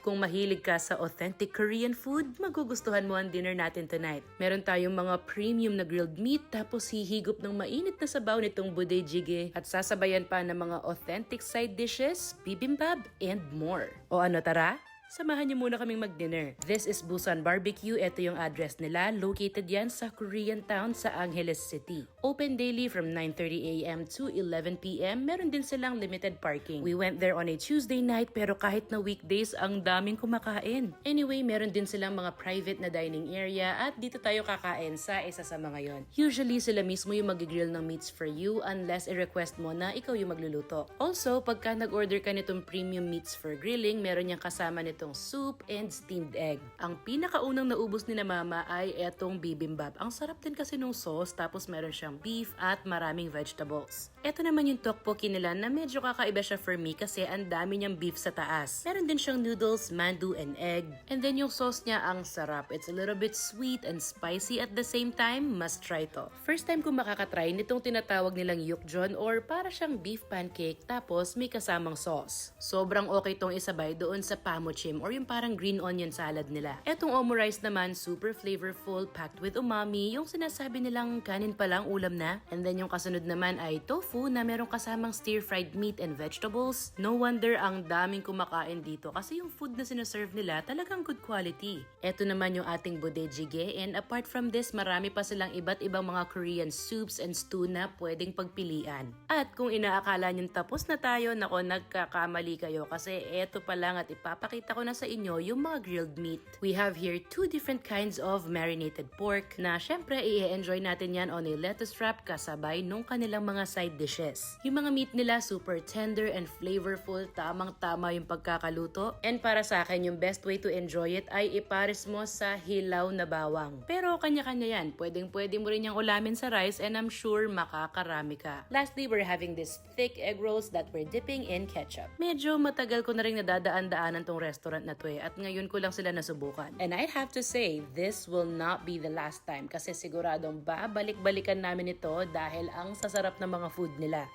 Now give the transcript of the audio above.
Kung mahilig ka sa authentic Korean food, magugustuhan mo ang dinner natin tonight. Meron tayong mga premium na grilled meat, tapos hihigop ng mainit na sabaw nitong budae jjigae at sasabayan pa ng mga authentic side dishes, bibimbap, and more. O ano, tara? Samahan niyo muna kaming mag-dinner. This is Busan Barbecue. Ito yung address nila. Located yan sa Korean town sa Angeles City. Open daily from 9:30 a.m. to 11 p.m. Meron din silang limited parking. We went there on a Tuesday night, pero kahit na weekdays, ang daming kumakain. Anyway, meron din silang mga private na dining area at dito tayo kakain sa isa sa mga yon. Usually, sila mismo yung mag-grill ng meats for you unless i-request mo na ikaw yung magluluto. Also, pagka nag-order ka nitong premium meats for grilling, meron niyang kasama nitong soup and steamed egg. Ang pinakaunang naubos ni na mama ay etong bibimbap. Ang sarap din kasi nung sauce, tapos meron siyang beef at maraming vegetables. Eto naman yung tteokbokki nila na medyo kakaiba siya for me kasi ang dami niyang beef sa taas. Meron din siyang noodles, mandu, and egg. And then yung sauce niya ang sarap. It's a little bit sweet and spicy at the same time. Must try to. First time ko makakatry nitong tinatawag nilang yukjeon or para siyang beef pancake tapos may kasamang sauce. Sobrang okay tong isabay doon sa pamuchim or yung parang green onion salad nila. Etong omurice naman, super flavorful, packed with umami, yung sinasabi nilang kanin pa lang ulam na. And then yung kasunod naman ay tofu na merong kasamang stir-fried meat and vegetables. No wonder ang daming kumakain dito kasi yung food na sinaserve nila talagang good quality. Eto naman yung ating budae jjigae, and apart from this, marami pa silang iba't ibang mga Korean soups and stew na pwedeng pagpilian. At kung inaakala nyo tapos na tayo, nako, nagkakamali kayo kasi eto pa lang at ipapakita ko na sa inyo yung mga grilled meat. We have here two different kinds of marinated pork na syempre i-enjoy natin yan on a lettuce wrap kasabay nung kanilang mga side dishes. Yung mga meat nila super tender and flavorful, tamang-tama yung pagkakaluto. And para sa akin, yung best way to enjoy it ay ipares mo sa hilaw na bawang. Pero kanya-kanya yan. Pwedeng-pwede mo rin yung ulamin sa rice and I'm sure makakarami ka. Lastly, we're having this thick egg rolls that we're dipping in ketchup. Medyo matagal ko na rin nadadaan-daanan tong restaurant na to at ngayon ko lang sila nasubukan. And I have to say, this will not be the last time kasi siguradong babalik-balikan namin ito dahil ang sasarap ng mga food nila.